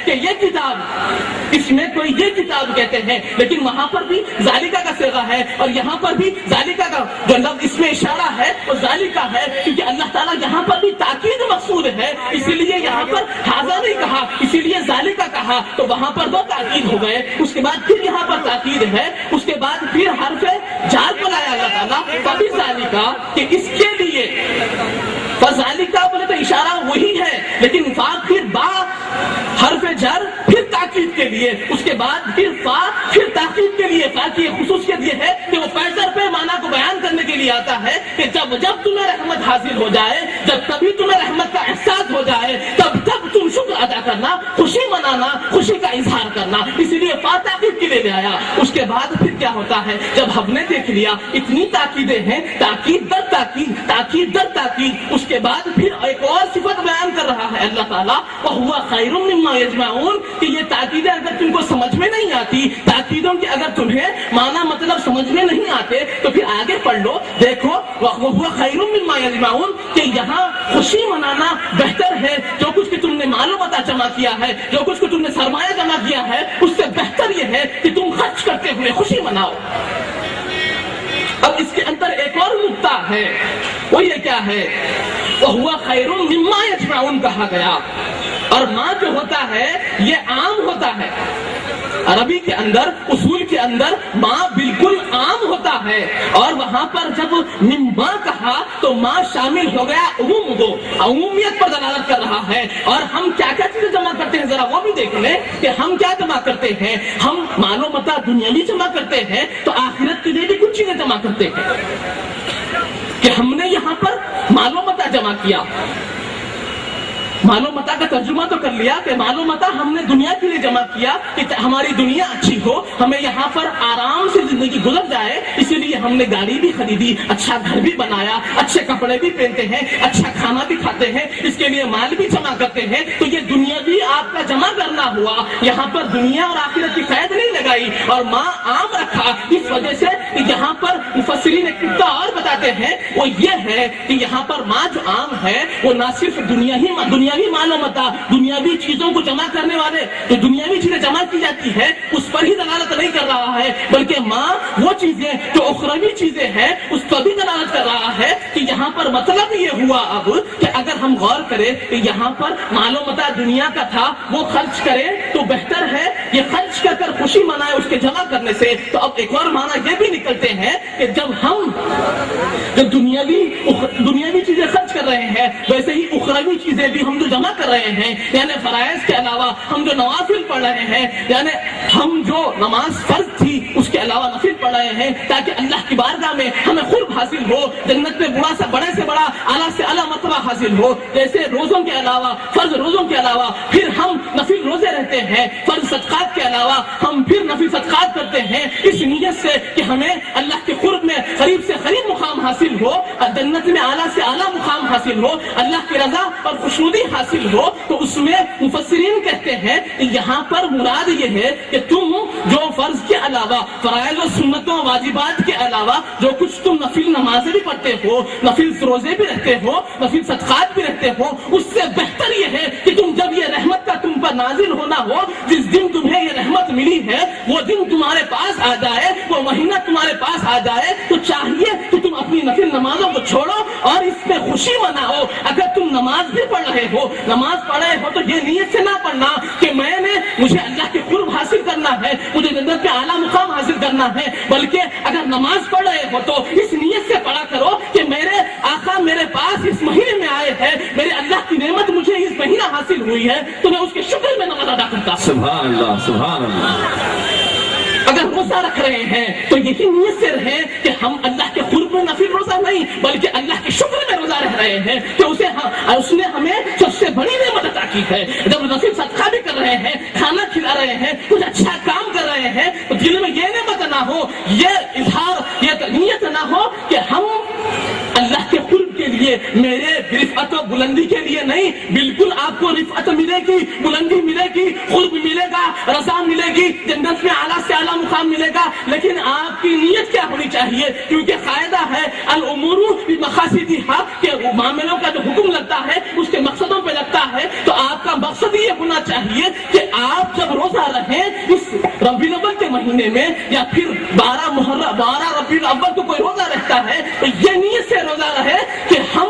کہ یہ کتاب، اس میں کوئی یہ کتاب کہتے ہیں، لیکن وہاں پر بھی ذالکہ کا صیغہ ہے اور یہاں پر بھی ذالکہ کا جو لفظ اس میں اشارہ ہے وہ ذالکہ ہے، کیونکہ اللہ تعالیٰ یہاں پر بھی تاکید مقصود ہے، اسی لیے یہاں پر ھذا نہیں کہا، اسی لیے ذالکہ کہا، تو وہاں پر دو تاکید ہو گئے، اس کے بعد پھر یہاں پر تاکید ہے، اس کے بعد پھر حرف جار بلایا اللہ تعالیٰ فبذالکہ، کہ اس کے لیے، فذالکہ بولے تو اشارہ وہی ہے، لیکن فا پھر با حرف جر پھر تاکید کے لیے، اس کے بعد پھر فا پھر تاکید کے لیے، فا کی خصوصیت یہ ہے کہ وہ پیسر پہ معنی کو بیان کرنے کے لیے آتا ہے کہ جب تمہیں رحمت حاصل ہو جائے، جب کبھی تمہیں رحمت کا احساس ہو جائے، تب تم شکر ادا کرنا، خوشی منانا، خوشی کا اظہار کرنا، اسی لیے فا تاکید کے لیے لے آیا۔ اس کے بعد پھر کیا ہوتا ہے، جب ہم نے دیکھ لیا اتنی تاکیدیں ہیں، تاکید در تاکید، تاکید در تاکید، اس کے بعد پھر ایک اور صفت بیان کر رہا ہے اللہ تعالیٰ، وَهُوَ خَيْرٌ مِّمَّا يَجْمَعُونَ، کہ یہ تاکیدیں اگر تم کو سمجھ میں نہیں آتی، تاکیدوں کے اگر تمہیں معنی مطلب سمجھ میں نہیں آتے تو پھر آگے پڑھ لو، دیکھو وَهُوَ خَيْرٌ مِّمَّا يَجْمَعُونَ، کہ یہاں خوشی منانا بہتر ہے، جو کچھ کہ تم نے مال و متاع جمع کیا ہے، جو کچھ کہ تم نے سرمایہ جمع کیا ہے، اس سے بہتر یہ ہے کہ تم خرچ کرتے ہوئے خوشی مناؤ۔ اب اس کے اندر ایک اور نقطہ ہے، وہ یہ کیا ہے، وَهُوَ خَيْرٌ مِّمَّا يَجْمَعُونَ کہا گیا، اور ماں جو ہوتا ہے یہ عام ہوتا ہے، عربی کے اندر، اصول کے اندر ماں بالکل عام ہوتا ہے، اور وہاں پر جب مما کہا تو ماں شامل ہو گیا عموم کو، عمومیت پر دلالت کر رہا ہے۔ اور ہم کیا کیا چیزیں جمع کرتے ہیں ذرا وہ بھی دیکھ لیں کہ ہم کیا جمع کرتے ہیں، ہم مال و متاع دنیاوی جمع کرتے ہیں تو آخرت کے لیے بھی کچھ چیزیں جمع کرتے ہیں، کہ ہم نے یہاں پر مال و متاع جمع کیا، مال و متاع کا ترجمہ تو کر لیا کہ مال و متاع ہم نے دنیا کے لیے جمع کیا کہ ہماری دنیا اچھی ہو، ہمیں یہاں پر آرام سے زندگی گزر جائے، اسی لیے ہم نے گاڑی بھی خریدی، اچھا گھر بھی بنایا، اچھے کپڑے بھی پہنتے ہیں، اچھا کھانا بھی کھاتے ہیں، اس کے لیے مال بھی جمع کرتے ہیں، تو یہ دنیاوی آپ کا جمع کرنا ہوا، یہاں پر دنیا اور آخرت کی قید نہیں لگائی اور ماں عام رکھا، اس وجہ سے یہاں پر مفسرین ایک نقطہ اور بتاتے ہیں، وہ یہ ہے کہ یہاں پر ماں جو عام ہے وہ نہ صرف دنیاوی مال و متاع، دنیاوی چیزوں کو جمع کرنے والے جو دنیاوی چیزیں جمع کی جاتی ہے اس پر ہی دلالت نہیں کر رہا ہے، بلکہ ماں وہ چیزیں جو اخروی چیزیں ہیں اس پر بھی دلالت کر رہا ہے کہ یہاں پر مطلب یہ ہوا اب کہ اگر ہم غور کریں کہ یہاں پر مال و متاع دنیا کا تھا وہ خرچ کرے تو بہتر ہے، یہ خرچ کر خوشی منائے اس کے جمع کرنے سے، تو اب ایک اور معنی یہ بھی نکلتے ہیں کہ جب ہم دنیاوی چیزیں خرچ کر رہے ہیں ویسے ہی اخروی چیزیں بھی ہم جو جمع کر رہے ہیں، یعنی فرائض کے علاوہ ہم جو نوافل پڑھ رہے ہیں، یعنی ہم جو نماز فرض تھی اس کے علاوہ نفل پڑھ رہے ہیں تاکہ اللہ کی بارگاہ میں ہمیں قرب حاصل ہو، جنت میں بڑے سے بڑا اعلیٰ سے اعلیٰ مرتبہ حاصل ہو، جیسے روزوں کے علاوہ، فرض روزوں کے علاوہ پھر ہم نفل روزے رہتے ہیں، فرض صدقات کے علاوہ ہم پھر نفل صدقات کرتے ہیں، اس نیت سے کہ ہمیں اللہ کے قرب میں قریب سے قریب مقام حاصل ہو، جنت میں اعلیٰ سے اعلیٰ مقام حاصل ہو، اللہ کی رضا اور خوشنودی حاصل ہو، تو اس میں مفسرین کہتے ہیں کہ یہاں پر مراد یہ ہے کہ تم جو فرض کے علاوہ، فرائض و سنتوں واجبات کے علاوہ جو کچھ تم نفل نمازیں بھی پڑھتے ہو، نفل روزے بھی رکھتے ہو، نفل صدقات بھی رکھتے ہو، اس سے بہتر یہ ہے کہ تم جب یہ رحمت کا تم پر نازل ہونا ہو، جس دن تمہیں یہ رحمت ملی ہے وہ دن تمہارے پاس آ جائے، وہ مہینہ تمہارے پاس آ جائے، تو چاہیے کہ تم اپنی نفل نمازوں کو چھوڑو اور اس میں خوشی مناؤ۔ اگر تم نماز بھی پڑھ رہے ہو، نماز پڑھ رہے ہو تو یہ نیت سے نہ پڑھنا کہ مجھے اللہ کے قرب حاصل کرنا ہے، مجھے جنت کے اعلیٰ مقام حاصل کرنا ہے، بلکہ اگر نماز پڑھ رہے ہو تو اس نیت سے پڑھا کرو کہ میرے آقا میرے پاس اس مہینے میں آئے ہیں، میرے اللہ کی نعمت مجھے اس مہینہ حاصل ہوئی ہے تو میں اس کے شکر میں نماز ادا کرتا ہوں۔ سبحان اللہ، سبحان اللہ۔ اگر روزہ رکھ رہے ہیں تو یہی نیت سے رہیں کہ ہم اللہ کے قرب میں نفل روزہ نہیں بلکہ اللہ کے شکر میں روزہ رہ رہے ہیں کہ اس نے ہمیں سب سے بڑی نعمت عطا کی ہے۔ جب نفل صدقہ بھی کر رہے ہیں، کھانا کھلا رہے ہیں، کچھ اچھا کام کر رہے ہیں تو دل میں یہ نعمت نہ ہو، یہ اظہار، یہ نیت نہ ہو کہ ہم اللہ کے قرب کے لیے، میرے رفعت و بلندی کے لیے نہیں، بالکل آپ کو رفعت ملے گی، بلندی ملے گی، قرب ملے گا، رضا ملے گی، جنت میں اعلیٰ سے اعلیٰ مقام ملے گا، لیکن آپ کی نیت کیا ہونی چاہیے؟ کیونکہ قاعدہ ہے الامور بمقاصدها، کہ معاملوں کا جو حکم لگتا ہے اس کے مقصدوں پہ لگتا ہے، تو آپ کا کا مقصد یہ ہونا چاہیے کہ آپ جب روزہ رہیں اس ربیع الاول کے مہینے میں یا پھر 12 ربیع الاول کو کوئی روزہ رہتا ہے تو یہ نیت سے روزہ رہے کہ ہم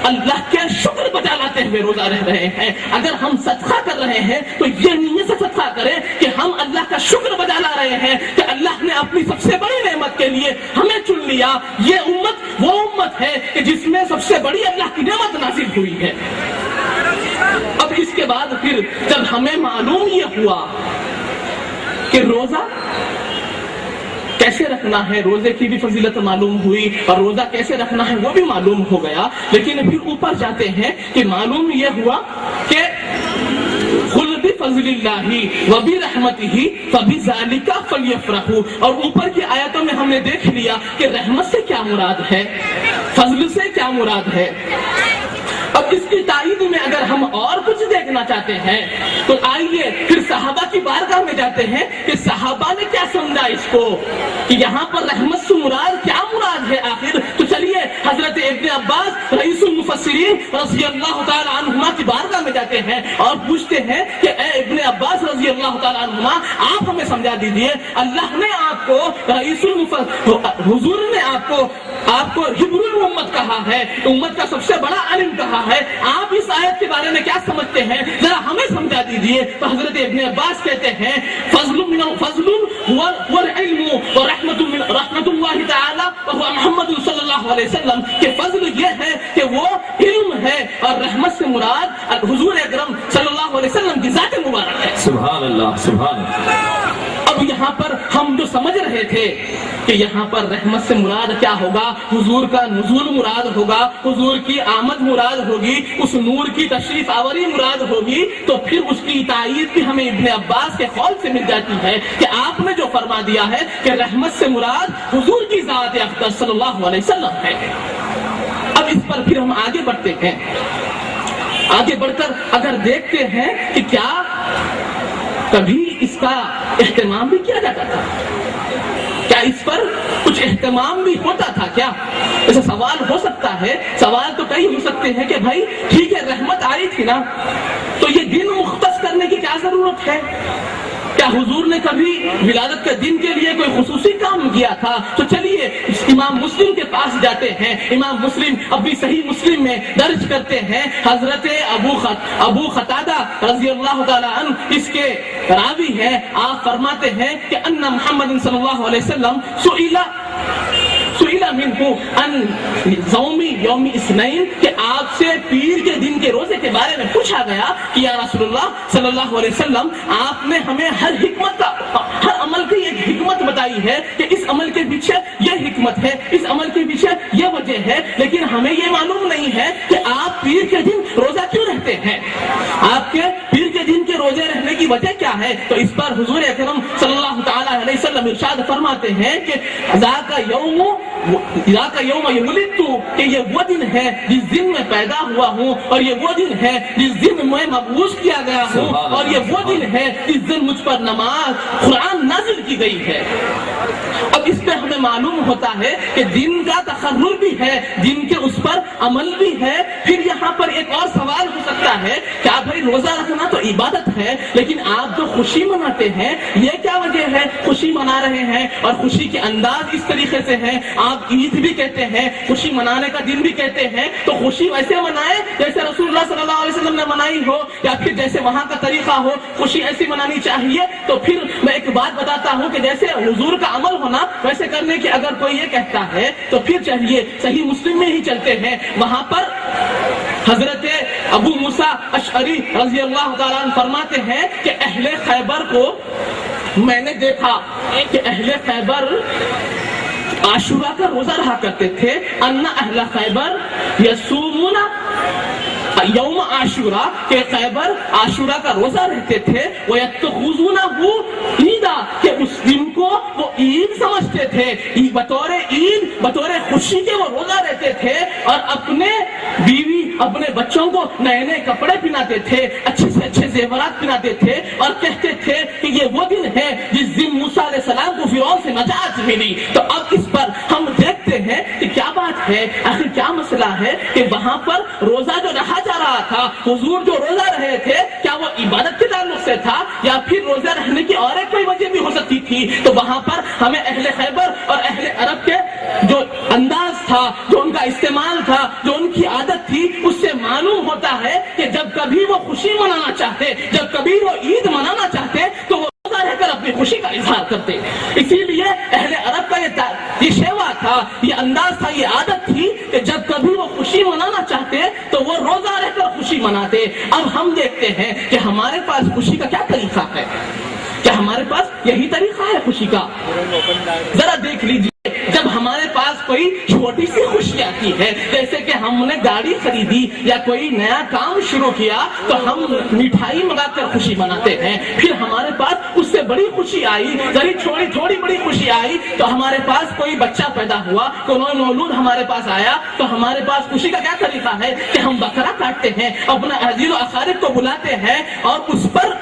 اللہ کے شکر بجا لاتے ہوئے روزہ رہ رہے ہیں. اگر ہم صدقہ کر رہے ہیں تو یہ نیت سے صدقہ کریں کہ ہم اللہ کا شکر بجا لا رہے ہیں کہ اللہ نے اپنی سب سے بڑی نعمت کے لیے ہمیں چن لیا. یہ امت وہ امت ہے کہ جس میں سب سے بڑی اللہ کی نعمت نازل ہوئی ہے. اب اس کے بعد پھر جب ہمیں معلوم یہ ہوا کہ روزہ کیسے رکھنا ہے, روزے کی بھی فضیلت معلوم ہوئی اور روزہ کیسے رکھنا ہے وہ بھی معلوم ہو گیا, لیکن پھر اوپر جاتے ہیں کہ معلوم یہ ہوا کہ قل بفضل اللہ وبرحمتہ فبذلک فلیفرحوا, اور اوپر کی آیتوں میں ہم نے دیکھ لیا کہ رحمت سے کیا مراد ہے, فضل سے کیا مراد ہے. اب اس کی تائید میں اگر ہم اور کچھ دیکھنا چاہتے ہیں تو آئیے پھر صحابہ کی بارگاہ میں جاتے ہیں کہ صحابہ نے کیا سمجھا اس کو کہ یہاں پر رحمت سے مراد کیا مراد ہے آخر. تو چلیے حضرت ابن عباس رئیس المفسرین رضی اللہ تعالی عنہما کی بارگاہ میں جاتے ہیں اور پوچھتے ہیں کہ اے ابن عباس رضی اللہ تعالی عنہما آپ ہمیں سمجھا دیجئے, اللہ نے آپ کو حضور نے آپ کو حبر الامت کہا ہے, امت کا سب سے بڑا عالم کہا ہے, آپ اس آیت کے بارے میں کیا سمجھتے ہیں ذرا ہمیں سمجھا دیجئے. تو حضرت ابن عباس کہتے ہیں فضل والعلم ورحمت اللہ تعالی وهو محمد صلی اللہ علیہ وسلم, کہ فضل یہ ہے کہ وہ علم ہے اور رحمت سے مراد حضور اکرم صلی اللہ علیہ وسلم کی ذات مبارک ہے. سبحان اللہ سبحان اللہ. اب یہاں پر ہم جو سمجھ رہے تھے کہ یہاں پر رحمت سے مراد کیا ہوگا, حضور کا نزول مراد ہوگا, حضور کی آمد مراد ہوگی, اس نور کی تشریف آوری مراد ہوگی, تو پھر اس کی تائید بھی ہمیں ابن عباس کے قول سے مل جاتی ہے کہ آپ نے جو فرما دیا ہے کہ رحمت سے مراد حضور کی ذات اقدس صلی اللہ علیہ وسلم ہے. اب اس پر پھر ہم آگے بڑھتے ہیں. آگے بڑھ کر اگر دیکھتے ہیں کہ کیا کبھی اس کا اہتمام بھی کیا جاتا تھا, کیا اس پر کچھ اہتمام بھی ہوتا تھا کیا؟ ایسا سوال ہو سکتا ہے, سوال تو کئی ہو سکتے ہیں کہ بھائی ٹھیک ہے رحمت آئی تھی نا, تو یہ دن مختص کرنے کی کیا ضرورت ہے؟ کیا حضور نے کبھی ولادت کے دن کے لیے کوئی خصوصی کام کیا تھا؟ تو چلیے امام مسلم کے پاس جاتے ہیں. امام مسلم ابھی صحیح مسلم میں درج کرتے ہیں, حضرت ابو قتادہ رضی اللہ تعالی عنہ اس کے راوی ہیں, آپ فرماتے ہیں کہ ان محمد صلی اللہ علیہ وسلم سئل منہ ان صومی یوم اثنین, کہ آپ سے پیر کے دن کے روزے کے بارے میں پوچھا گیا کہ یا رسول اللہ صلی اللہ علیہ وسلم آپ نے ہمیں ہر عمل کی ایک حکمت بتائی ہے کہ اس عمل کے پیچھے یہ حکمت ہے, اس عمل کے پیچھے یہ وجہ ہے, لیکن ہمیں یہ معلوم نہیں ہے کہ آپ پیر کے دن روزہ کیوں رہتے ہیں, آپ کے پیر کے دن کے روزے رہنے کی وجہ کیا ہے؟ تو اس پر حضور اکرم صلی اللہ تعالی علیہ وسلم ارشاد فرماتے ہیں کہ ذاک یوم ولدت, کہ یہ وہ دن ہے جس دن میں پیدا ہوا ہوں, اور یہ وہ دن ہے جس دن میں مبعوث کیا گیا ہوں, اور یہ وہ دن ہے جس دن مجھ پر نماز قرآن نازل کی گئی ہے. اب اس پہ ہمیں معلوم ہوتا ہے کہ دن کا تقرر بھی ہے, دن کے اس پر عمل بھی ہے. پھر یہاں پر ایک اور سوال ہو سکتا ہے, کیا بھائی روزہ رکھنا تو عبادت ہے, لیکن آپ جو خوشی مناتے ہیں یہ کیا وجہ ہے؟ خوشی منا رہے ہیں اور خوشی کے انداز اس طریقے سے ہے, آپ عید بھی کہتے ہیں, خوشی منانے کا دن بھی کہتے ہیں, تو خوشی ویسے منائے جیسے رسول اللہ صلی اللہ علیہ وسلم نے منائی ہو, یا پھر جیسے وہاں کا طریقہ ہو, خوشی ایسی منانی چاہیے. تو پھر میں ایک بات بتاتا ہوں کہ جیسے حضور کا عمل ہونا ویسے کرنے کی اگر کوئی یہ کہتا ہے تو پھر چاہیے صحیح مسلم میں ہی چلتے ہیں. وہاں پر حضرت ابو موسیٰ اشعری رضی اللہ تعالیٰ عنہ فرماتے ہیں کہ اہل خیبر کو میں نے دیکھا کہ اہل خیبر عاشورہ کا روزہ رہا کرتے تھے. ان اہل خیبر یصومون یوم عاشورہ, کہ خیبر عاشورہ کا روزہ رہتے تھے. وَيَتَّخُذُونَهُ عیدا, کہ اس دن کو وہ عید سمجھتے تھے, بطور عید, بطور خوشی کے وہ روزہ رہتے تھے, اور اپنے بیوی اپنے بچوں کو نئے نئے کپڑے پہناتے تھے, اچھے سے اچھے زیورات پہناتے تھے, اور کہتے تھے کہ یہ وہ دن ہے جس دن موسیٰ علیہ السلام کو فرعون سے نجات ملی. تو اب اس پر ہم دیکھتے پوچھتے ہیں کہ کیا بات ہے، آخر کیا مسئلہ ہے کہ وہاں پر روزہ جو رہا جا رہا تھا، حضور جو روزہ رہے تھے، کیا وہ عبادت کے تعلق سے تھا یا پھر روزہ رہنے کی اور ایک کوئی وجہ بھی ہو سکتی تھی؟ تو وہاں پر ہمیں اہل خیبر اور اہل عرب کے جو انداز تھا، جو ان کا استعمال تھا، جو ان کی عادت تھی، اس سے معلوم ہوتا ہے کہ جب کبھی وہ خوشی منانا چاہتے، جب کبھی وہ عید منانا چاہتے تو وہ روزہ رہ کر اپنی خوشی کا اظہار کرتے. اسی لیے اہل عرب کا یہ شیوا تھا، یہ انداز تھا، یہ عادت تھی کہ جب کبھی وہ خوشی منانا چاہتے تو وہ روزہ رہ کر خوشی مناتے. اب ہم دیکھتے ہیں کہ ہمارے پاس خوشی کا کیا طریقہ ہے. کیا ہمارے پاس یہی طریقہ ہے خوشی کا؟ ذرا دیکھ لیجیے. جب ہمارے پاس کوئی چھوٹی سی خوشی آتی ہے، جیسے کہ ہم نے گاڑی خریدی یا کوئی نیا کام شروع کیا، تو ہم مٹھائی منگا کر خوشی مناتے ہیں. پھر ہمارے پاس اس سے بڑی خوشی آئی، تھوڑی بڑی خوشی آئی تو ہمارے پاس کوئی بچہ پیدا ہوا، کوئی مولود ہمارے پاس آیا، تو ہمارے پاس خوشی کا کیا طریقہ ہے کہ ہم بکرا کاٹتے ہیں، اپنا عزیز و اقارب کو بلاتے ہیں اور اس پر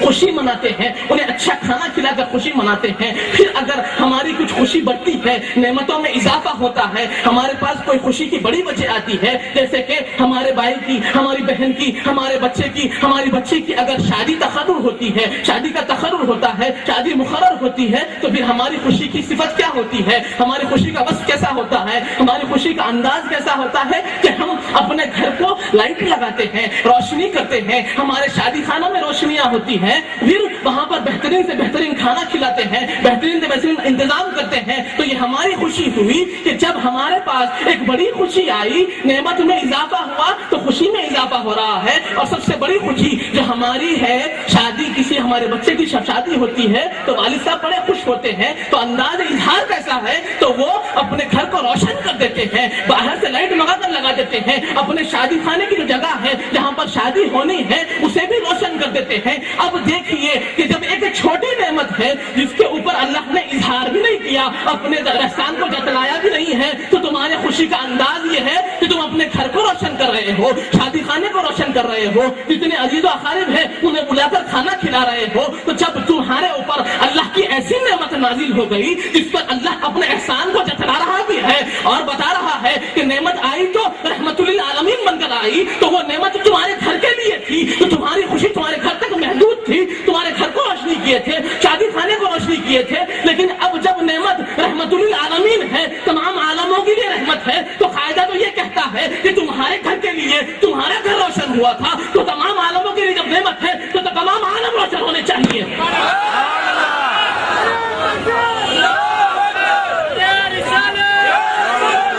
خوشی مناتے ہیں، انہیں اچھا کھانا کھلا کر خوشی مناتے ہیں. پھر اگر ہماری کچھ خوشی بڑھتی ہے، نعمتوں میں اضافہ ہوتا ہے، ہمارے پاس کوئی خوشی کی بڑی وجہ آتی ہے، جیسے کہ ہمارے بھائی کی، ہماری بہن کی، ہمارے بچے کی، ہماری بچی کی اگر شادی تقرر ہوتی ہے، شادی کا تقرر ہوتا ہے، شادی مقرر ہوتی ہے، تو پھر ہماری خوشی کی صفت کیا ہوتی ہے، ہماری خوشی کا وصف کیسا ہوتا ہے، ہماری خوشی کا انداز کیسا ہوتا ہے کہ ہم اپنے گھر کو لائٹ لگاتے ہیں، روشنی کرتے ہیں، ہمارے شادی خانوں میں روشنیاں ہوتی ہیں، پھر وہاں پر بہترین سے بہترین کھانا کھلاتے ہیں، بہترین سے بہترین انتظام کرتے ہیں. تو یہ ہماری خوشی ہوئی کہ جب ہمارے پاس ایک بڑی خوشی آئی، نعمت میں اضافہ ہوا تو خوشی میں اضافہ ہو رہا ہے. اور سب سے بڑی خوشی جو ہماری ہے، شادی کسی ہمارے بچے کی شادی ہوتی ہے تو والد صاحب بڑے خوش ہوتے ہیں، تو انداز اظہار کیسا ہے تو وہ اپنے گھر کو روشن کر دیتے ہیں، باہر سے لائٹ منگا کر لگا دیتے ہیں، اپنے شادی خانے کی جو جگہ ہے جہاں پر شادی ہونی ہے اسے بھی روشن کر دیتے ہیں. اب دیکھیے کہ جب ایک چھوٹی نعمت ہے جس کے اوپر اللہ نے اظہار بھی نہیں کیا، اپنے احسان کو جتلایا بھی نہیں ہے، تو تمہارے خوشی کا انداز یہ ہے کہ تم اپنے گھر کو روشن کر رہے ہو، شادی خانے کو روشن کر رہے ہو، جتنے عزیز و اقارب ہیں انہیں بلا کر کھانا کھلا رہے ہو. تو جب تمہارے اوپر اللہ کی ایسی نعمت نازل ہو گئی جس پر اللہ اپنے احسان کو جتلا رہا بھی ہے اور بتا رہا ہے کہ نعمت آئی تو رحمت للعالمین بن کر آئی، تو وہ نعمت تمہارے گھر کے لیے تھی، تو تمہاری خوشی تمہارے گھر تک محدود تھی، تمہارے گھر کو روشنی کیے تھے، شادی خانے کو روشنی کیے تھے. لیکن اب جب نعمت رحمت للعالمین ہے، تمام عالموں کے لیے رحمت ہے، تو قاعدہ تو یہ کہتا ہے کہ تمہارے گھر کے لیے تمہارا گھر روشن ہوا تھا، تو تمام عالموں کے لیے جب نعمت ہے تو تمام عالم روشن ہونے چاہیے.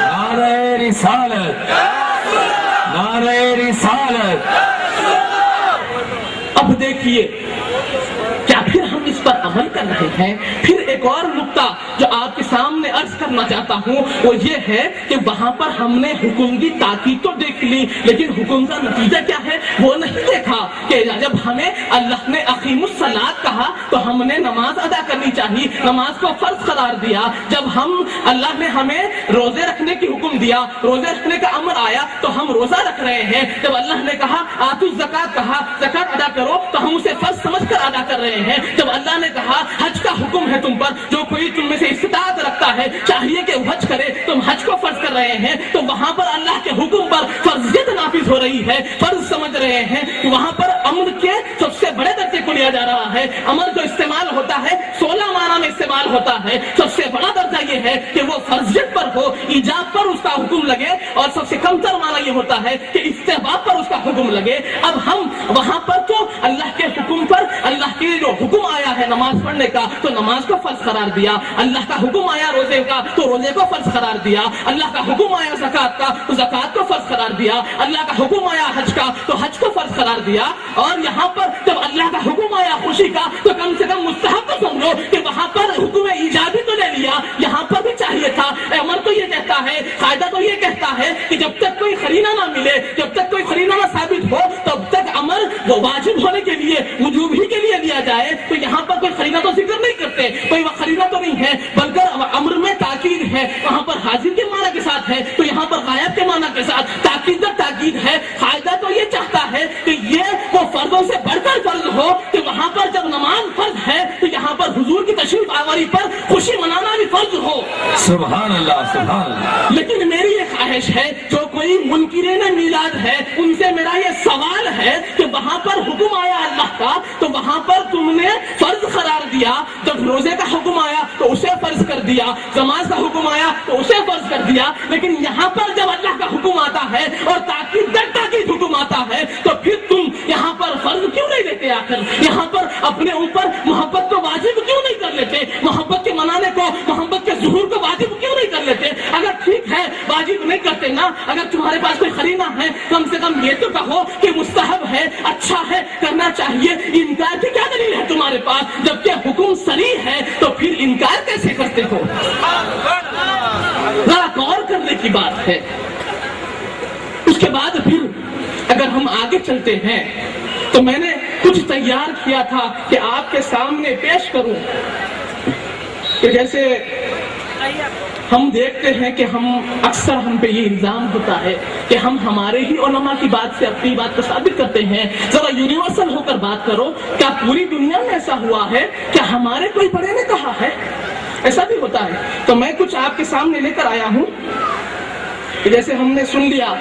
نعرہ رسالت، نعرہ رسالت. اب دیکھیے کیا پھر ہم اس پر عمل کر رہے ہیں. پھر ایک اور نقطہ جو آپ کے سامنے عرض کرنا چاہتا ہوں وہ یہ ہے کہ وہاں پر ہم نے حکم کی تاکید تو دیکھ لی، لیکن حکم کا نتیجہ کیا ہے وہ نہیں دیکھا. کہ جب ہمیں اللہ نے اقیم الصلاۃ کہا تو ہم نے نماز ادا کرنی چاہیے، نماز کو فرض قرار دیا. جب اللہ نے ہمیں روزے رکھنے کی حکم دیا، روزے رکھنے کا امر آیا تو ہم روزہ رکھ رہے ہیں. جب اللہ نے کہا آتوا الزکات کہا زکات ادا کرو تو ہم اسے فرض سمجھ کر ادا کر رہے ہیں. جب اللہ نے کہا حج کا حکم ہے تم پر، جو کوئی تم میں سے استطاعت رکھتا ہے چاہیے کہ حج کرے، تم حج کو فرض کر رہے ہیں. تو وہاں پر اللہ کے حکم پر فرضیت نافذ ہو رہی ہے، فرض سمجھ رہے ہیں. وہاں پر امر کے سب سے بڑے درجے کو لیا جا رہا ہے. امر جو استعمال ہوتا ہے 16 معنی میں استعمال ہوتا ہے. سب سے بڑا درجہ یہ ہے کہ وہ فرضیت پر ہو، ایجاب پر اس کا حکم لگے، اور سب سے کم تر معنی یہ ہوتا ہے کہ استحباب پر اس کا حکم لگے. اب ہم وہاں پر تو اللہ کے حکم پر، اللہ کے جو حکم آیا ہے نماز پڑھنے کا تو نماز کو فرض قرار دیا، اللہ کا حکم آیا روزے کا تو روزے کو فرض قرار دیا، اللہ کا حکم آیا زکات کا تو زکات کو فرض قرار دیا، اللہ کا حکم آیا حج کا تو حج کو فرض قرار دیا. اور یہاں پر جب اللہ کا حکم آیا خوشی کا تو کم سے کم مستحب تو سمجھو کہ وہاں پر حکم ایجابی تو لے لیا، یہاں پر بھی چاہیے تھا. امر تو یہ کہتا ہے، قاعدہ تو یہ کہتا ہے کہ جب تک کوئی قرینہ نہ ملے، جب تک کوئی قرینہ نہ ثابت ہو تب تک امر وہ واجب ہونے کے لیے، وجوب ہی کے لیے لیا جائے. تو یہاں پر کوئی قرینہ تو ذکر نہیں کرتے، کوئی قرینہ تو نہیں ہے، بلکہ امر میں تاکید ہے. وہاں پر حاضر کے معنی کے ساتھ ہے تو یہاں پر غائب کے معنی کے ساتھ تاکید ہے. قاعدہ تو یہ چاہتا ہے کہ یہ وہ فرضوں سے بڑھ کر فرض ہو کہ وہاں پر جب نماز فرض ہے تو یہاں پر حضور کی تشریف آوری پر خوشی منانا بھی فرض ہو. سبحان اللہ سبحان اللہ. لیکن میری یہ خواہش ہے جو کوئی منکرین میلاد ہے ان سے میرا یہ سوال ہے کہ وہاں پر حکم آیا اللہ کا تو وہاں پر تم نے فرض قرار دیا, جب روزے کا حکم آیا تو اسے فرض کر دیا, نماز کا حکم آیا تو اسے فرض کر دیا, لیکن یہاں پر جب اللہ کا حکم آتا ہے اور تاکید در تاکید حکم آتا ہے تو پھر تم یہاں پر فرض کیوں نہیں لیتے؟ آخر یہاں پر اپنے اوپر محبت کو واجب کیوں نہیں کر لیتے؟ محبت کے منانے کو, محبت کے ظہور کو واجب کیوں نہیں کر لیتے؟ اگر ٹھیک ہے واجب نہیں کرتے نا, اگر تمہارے پاس کوئی قرینہ ہے کم سے کم یہ تو کہو کہ مستحب ہے, اچھا ہے, کرنا چاہیے. انکار کی کیا دلیل ہے تمہارے پاس؟ جبکہ حکم صریح ہے تو پھر انکار کیسے کرتے ہو؟ ذرا غور کرنے کی بات ہے. اس کے بعد پھر اگر ہم آگے چلتے ہیں تو میں نے کچھ تیار کیا تھا کہ آپ کے سامنے پیش کروں کہ جیسے ہم دیکھتے ہیں کہ اکثر ہم پہ یہ الزام ہوتا ہے کہ ہم ہمارے ہی علماء کی بات سے اپنی بات کو ثابت کرتے ہیں. ذرا یونیورسل ہو کر بات کرو, کیا پوری دنیا میں ایسا ہوا ہے؟ کیا ہمارے کوئی بڑے نے کہا ہے؟ ایسا بھی ہوتا ہے. تو میں کچھ آپ کے سامنے لے کر آیا ہوں کہ جیسے ہم نے سن لیا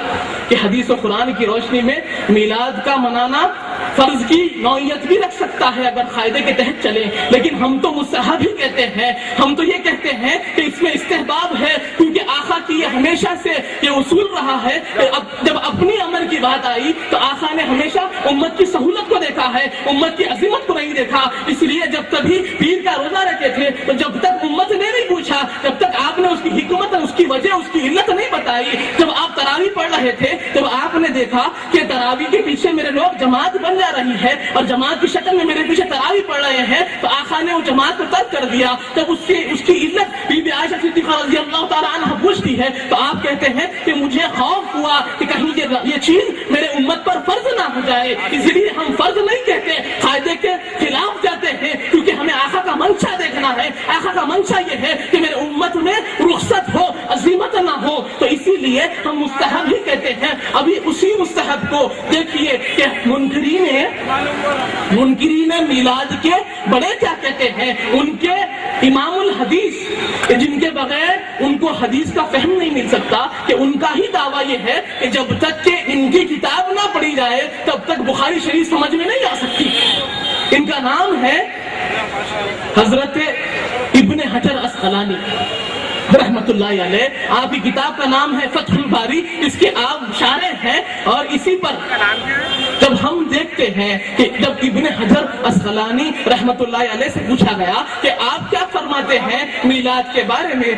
کہ حدیث و قرآن کی روشنی میں میلاد کا منانا فرض کی نوعیت بھی رکھ سکتا ہے اگر قاعدے کے تحت چلے, لیکن ہم تو مستحب ہی کہتے ہیں. ہم تو یہ کہتے ہیں کہ اس میں استحباب ہے, کیونکہ آقا کی یہ ہمیشہ سے یہ اصول رہا ہے کہ جب اپنی عمل کی بات آئی تو آقا نے ہمیشہ امت کی سہولت کو دیکھا ہے, امت کی عظمت کو نہیں دیکھا. اس لیے جب کبھی پیر کا روزہ رکھے تھے تو جب تک امت نے نہیں پوچھا, جب تک آپ نے اس کی حکمت, اس کی وجہ, اس کی علت نہیں بتائی, جب آپ تراویح پڑھ رہے تھے جب آپ نے دیکھا کہ تراویح کے پیچھے میرے لوگ جماعت بن جا رہی ہے اور جماعت کی شکل میں میرے پیچھے تراویح پڑھ رہے ہیں, تو آقا نے وہ جماعت کو ترک کر دیا. جب اس کی علت بی بی عائشہ صدیقہ رضی اللہ تعالیٰ عنہ پوچھتی ہے تو آپ کہتے ہیں کہ مجھے خوف ہوا کہ کہیں یہ چیز میرے امت پر فرض نہ ہو جائے, اس لیے ہم فرض نہیں کہتے, قاعدے کے خلاف جاتے ہیں, کیونکہ ہمیں آقا کا منشا دیکھنا ہے. آقا کا منشا یہ ہے کہ میرے امت میں رخصت ہو, عزیمت نہ ہو, تو اسی لیے ہم مستحب ہی کہتے ہیں. ابھی اسی مستحب کو دیکھیے کہ منکرین میلاد کے بڑے کیا کہتے ہیں. ان کے امام الحدیث جن کے بغیر ان کو حدیث کا فہم نہیں مل سکتا, کہ ان کا ہی دعویٰ یہ ہے کہ جب تک کہ ان کی کتاب نہ پڑھی جائے تب تک بخاری شریف سمجھ میں نہیں آ سکتی. ان کا نام ہے حضرت ابن حجر اسقلانی رحمت اللہ علیہ. آپ کی کتاب کا نام ہے فتح الباری, اس کے آپ شارح ہیں. اور اسی پر جب ہم دیکھتے ہیں کہ جب ابن حجر اسقلانی رحمت اللہ علیہ سے پوچھا گیا کہ آپ کیا فرماتے ہیں میلاد کے بارے میں,